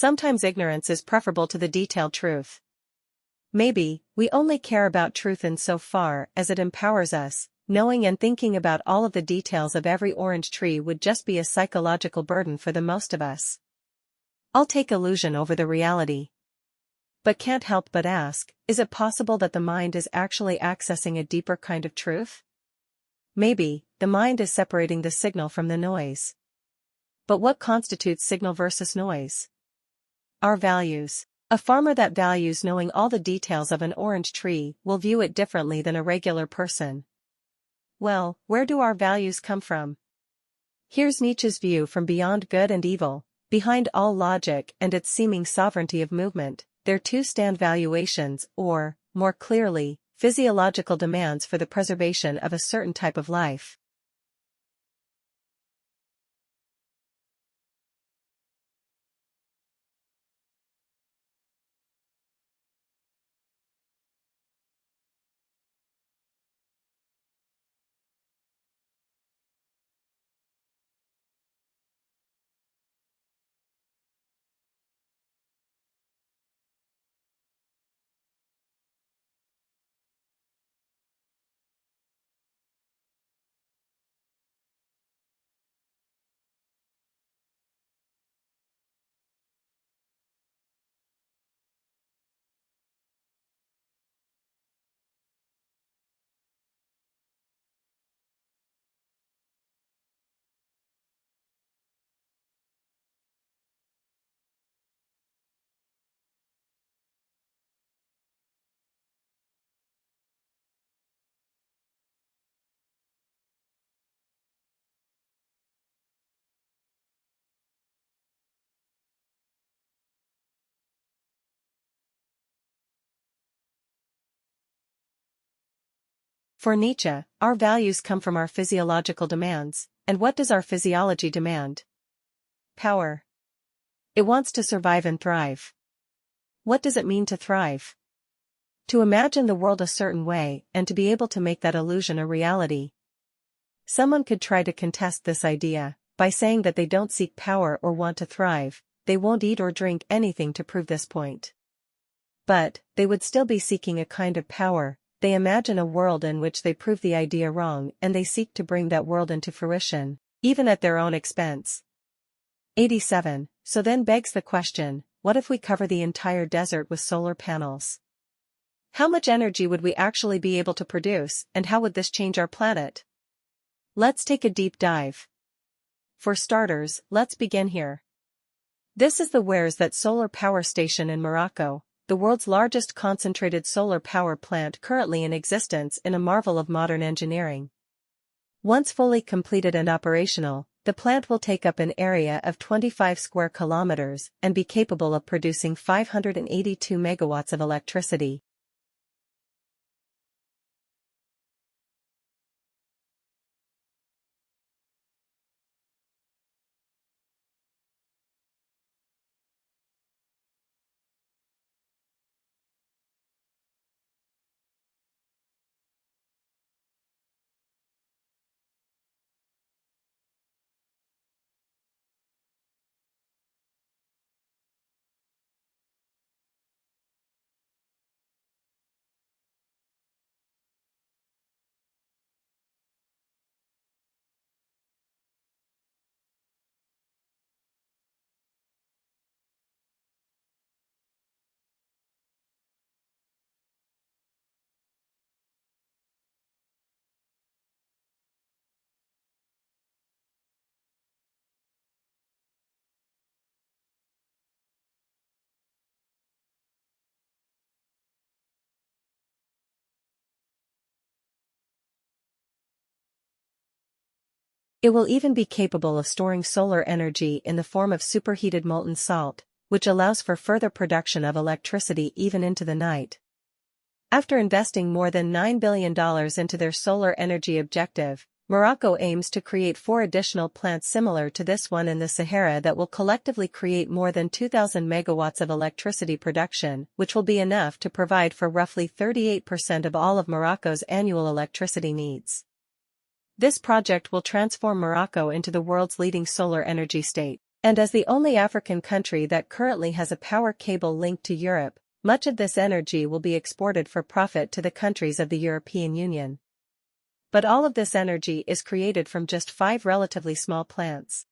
sometimes ignorance is preferable to the detailed truth. Maybe, we only care about truth insofar as it empowers us. Knowing and thinking about all of the details of every orange tree would just be a psychological burden for the most of us. I'll take illusion over the reality. But can't help but ask, is it possible that the mind is actually accessing a deeper kind of truth? Maybe, the mind is separating the signal from the noise. But what constitutes signal versus noise? Our values. A farmer that values knowing all the details of an orange tree will view it differently than a regular person. Well, where do our values come from? Here's Nietzsche's view from beyond good and evil. Behind all logic and its seeming sovereignty of movement, there too stand valuations or, more clearly, physiological demands for the preservation of a certain type of life. For Nietzsche, our values come from our physiological demands, and what does our physiology demand? Power. It wants to survive and thrive. What does it mean to thrive? To imagine the world a certain way and to be able to make that illusion a reality. Someone could try to contest this idea by saying that they don't seek power or want to thrive, they won't eat or drink anything to prove this point. But, they would still be seeking a kind of power. They imagine a world in which they prove the idea wrong and they seek to bring that world into fruition, even at their own expense. 87. So then begs the question, what if we cover the entire desert with solar panels? How much energy would we actually be able to produce, and how would this change our planet? Let's take a deep dive. For starters, let's begin here. This is the Where's That solar power station in Morocco, the world's largest concentrated solar power plant currently in existence in a marvel of modern engineering. Once fully completed and operational, the plant will take up an area of 25 square kilometers and be capable of producing 582 megawatts of electricity. It will even be capable of storing solar energy in the form of superheated molten salt, which allows for further production of electricity even into the night. After investing more than $9 billion into their solar energy objective, Morocco aims to create 4 additional plants similar to this one in the Sahara that will collectively create more than 2,000 megawatts of electricity production, which will be enough to provide for roughly 38% of all of Morocco's annual electricity needs. This project will transform Morocco into the world's leading solar energy state. And as the only African country that currently has a power cable linked to Europe, much of this energy will be exported for profit to the countries of the European Union. But all of this energy is created from just 5 relatively small plants.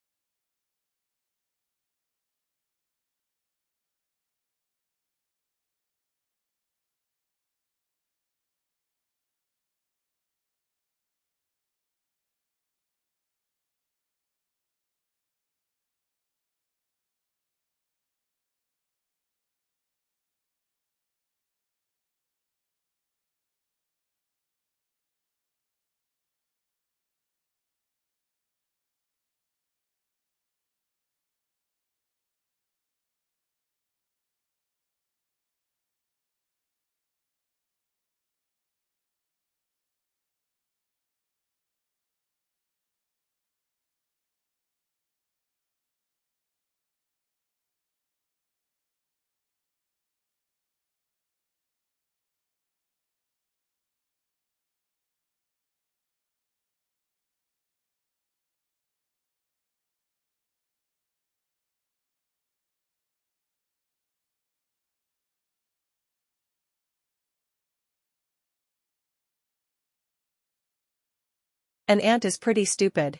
An ant is pretty stupid.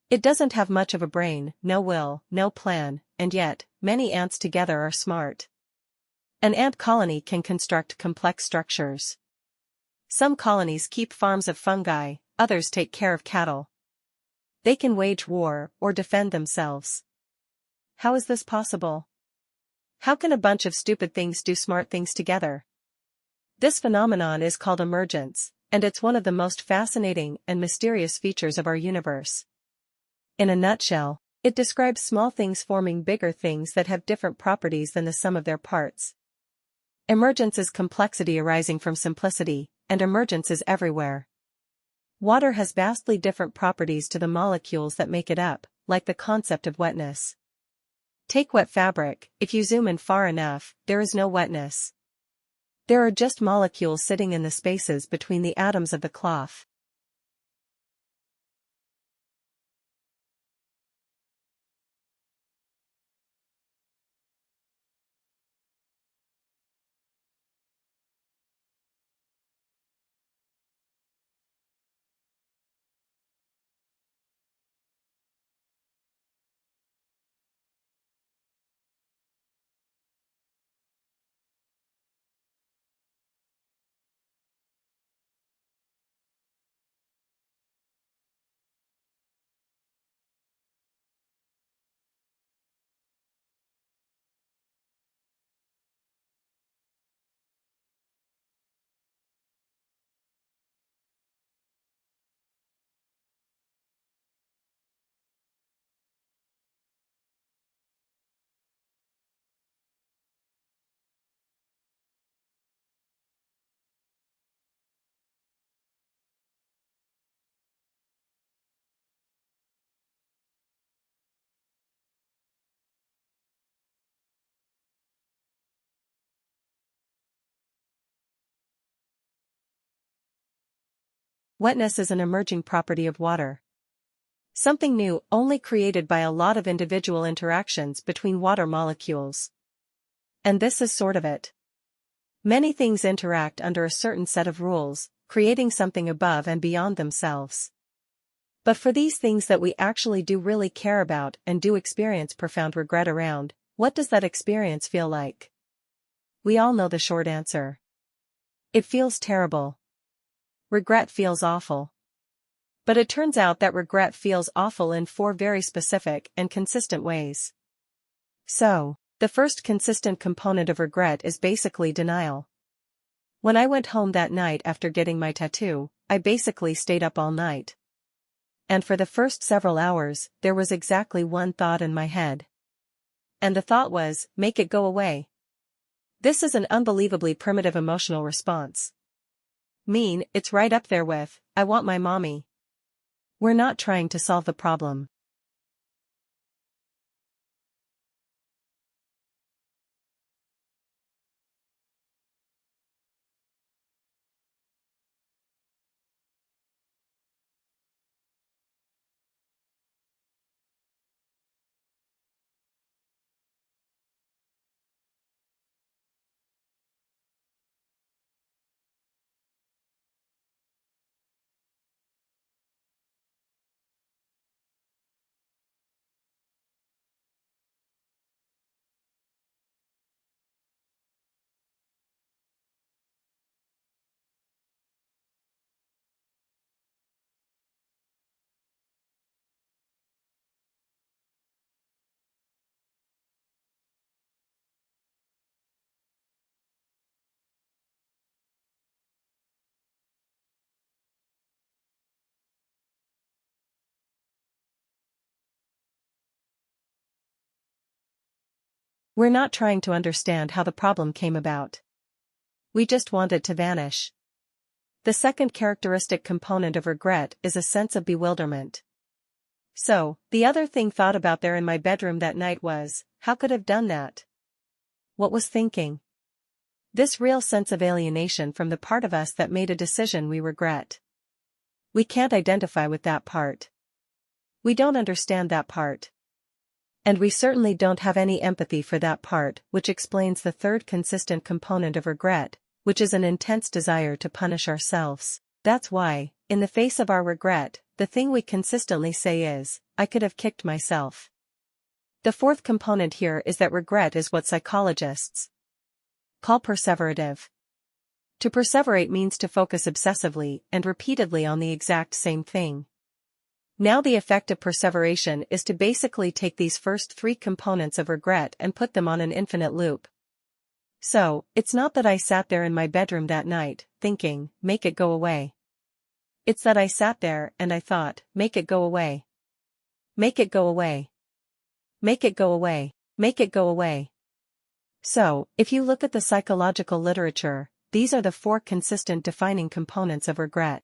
It doesn't have much of a brain, no will, no plan, and yet, many ants together are smart. An ant colony can construct complex structures. Some colonies keep farms of fungi, others take care of cattle. They can wage war or defend themselves. How is this possible? How can a bunch of stupid things do smart things together? This phenomenon is called emergence, and it's one of the most fascinating and mysterious features of our universe. In a nutshell, it describes small things forming bigger things that have different properties than the sum of their parts. Emergence is complexity arising from simplicity, and emergence is everywhere. Water has vastly different properties to the molecules that make it up, like the concept of wetness. Take wet fabric, if you zoom in far enough, there is no wetness. There are just molecules sitting in the spaces between the atoms of the cloth. Wetness is an emerging property of water. Something new only created by a lot of individual interactions between water molecules. And this is sort of it. Many things interact under a certain set of rules, creating something above and beyond themselves. But for these things that we actually do really care about and do experience profound regret around, what does that experience feel like? We all know the short answer. It feels terrible. Regret feels awful. But it turns out that regret feels awful in 4 very specific and consistent ways. So, the first consistent component of regret is basically denial. When I went home that night after getting my tattoo, I basically stayed up all night. And for the first several hours, there was exactly one thought in my head. And the thought was, make it go away. This is an unbelievably primitive emotional response. It's right up there with, I want my mommy. We're not trying to solve the problem. We're not trying to understand how the problem came about. We just want it to vanish. The second characteristic component of regret is a sense of bewilderment. So, the other thing thought about there in my bedroom that night was, how could have done that? What was thinking? This real sense of alienation from the part of us that made a decision we regret. We can't identify with that part. We don't understand that part. And we certainly don't have any empathy for that part, which explains the third consistent component of regret, which is an intense desire to punish ourselves. That's why, in the face of our regret, the thing we consistently say is, I could have kicked myself. The fourth component here is that regret is what psychologists call perseverative. To perseverate means to focus obsessively and repeatedly on the exact same thing. Now the effect of perseveration is to basically take these first three components of regret and put them on an infinite loop. So, it's not that I sat there in my bedroom that night, thinking, make it go away. It's that I sat there and I thought, make it go away. Make it go away. Make it go away. Make it go away. So, if you look at the psychological literature, these are the four consistent defining components of regret.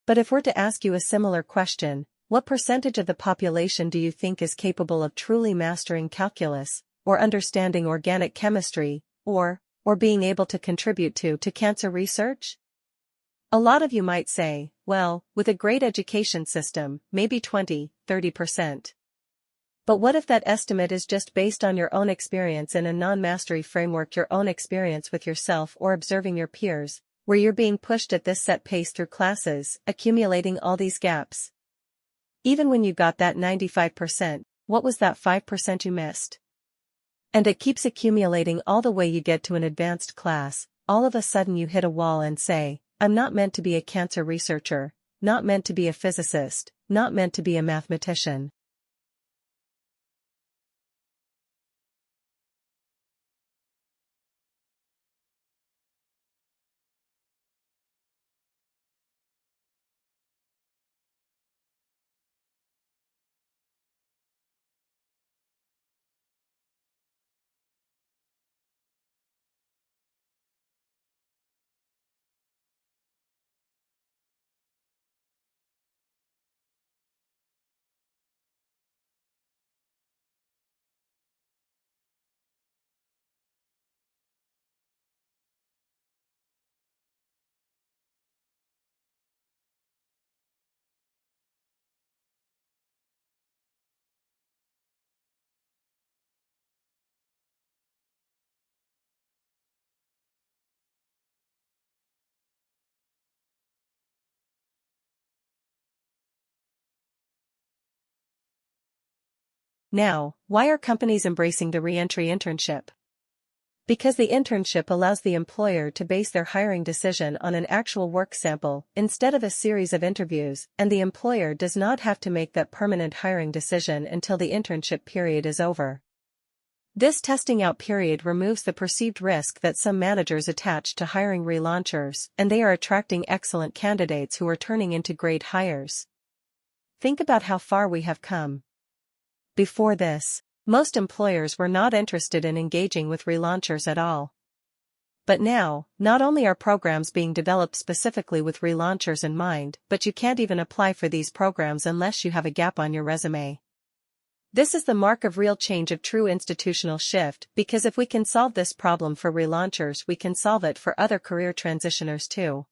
But if we're to ask you a similar question, what percentage of the population do you think is capable of truly mastering calculus, or understanding organic chemistry, or being able to contribute to cancer research? A lot of you might say, well, with a great education system, maybe 20–30%. But what if that estimate is just based on your own experience in a non-mastery framework, your own experience with yourself or observing your peers, where you're being pushed at this set pace through classes, accumulating all these gaps? Even when you got that 95%, what was that 5% you missed? And it keeps accumulating all the way you get to an advanced class. All of a sudden you hit a wall and say, I'm not meant to be a cancer researcher, not meant to be a physicist, not meant to be a mathematician. Now, why are companies embracing the re-entry internship? Because the internship allows the employer to base their hiring decision on an actual work sample instead of a series of interviews, and the employer does not have to make that permanent hiring decision until the internship period is over. This testing out period removes the perceived risk that some managers attach to hiring relaunchers, and they are attracting excellent candidates who are turning into great hires. Think about how far we have come. Before this, most employers were not interested in engaging with relaunchers at all. But now, not only are programs being developed specifically with relaunchers in mind, but you can't even apply for these programs unless you have a gap on your resume. This is the mark of real change, of true institutional shift, because if we can solve this problem for relaunchers, we can solve it for other career transitioners too.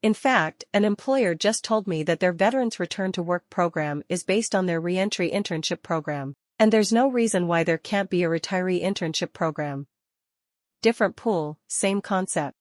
In fact, an employer just told me that their Veterans Return to Work program is based on their reentry internship program, and there's no reason why there can't be a retiree internship program. Different pool, same concept.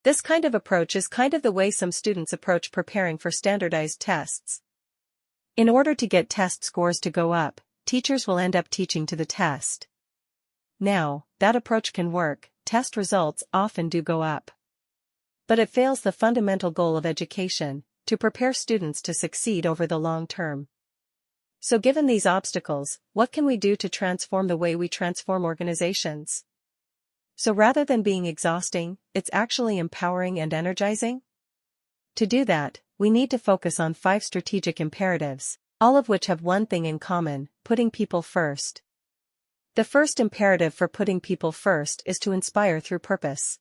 This kind of approach is kind of the way some students approach preparing for standardized tests. In order to get test scores to go up, teachers will end up teaching to the test. Now, that approach can work, test results often do go up. But it fails the fundamental goal of education, to prepare students to succeed over the long term. So given these obstacles, what can we do to transform the way we transform organizations? So rather than being exhausting, it's actually empowering and energizing? To do that, we need to focus on 5 strategic imperatives, all of which have one thing in common: putting people first. The first imperative for putting people first is to inspire through purpose.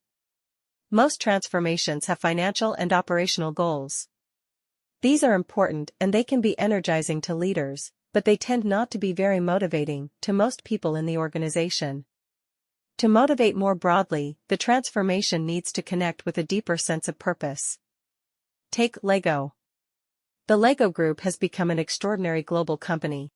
Most transformations have financial and operational goals. These are important and they can be energizing to leaders, but they tend not to be very motivating to most people in the organization. To motivate more broadly, the transformation needs to connect with a deeper sense of purpose. Take Lego. The Lego Group has become an extraordinary global company.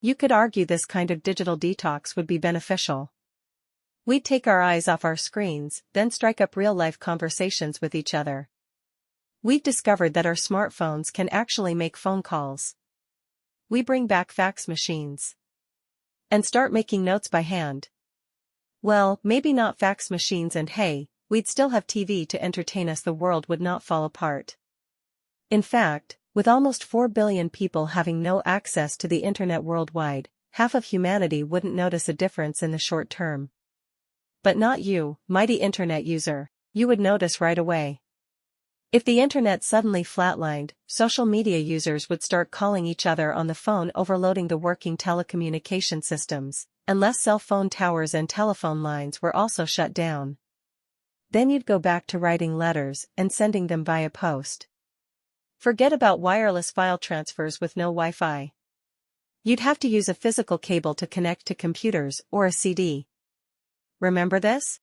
You could argue this kind of digital detox would be beneficial. We'd take our eyes off our screens, then strike up real-life conversations with each other. We've discovered that our smartphones can actually make phone calls. We bring back fax machines. And start making notes by hand. Well, maybe not fax machines, and hey, we'd still have TV to entertain us. The world would not fall apart. In fact, with almost 4 billion people having no access to the internet worldwide, half of humanity wouldn't notice a difference in the short term. But not you, mighty internet user. You would notice right away. If the internet suddenly flatlined, social media users would start calling each other on the phone, overloading the working telecommunication systems, unless cell phone towers and telephone lines were also shut down. Then you'd go back to writing letters and sending them via post. Forget about wireless file transfers with no Wi-Fi. You'd have to use a physical cable to connect to computers or a CD. Remember this?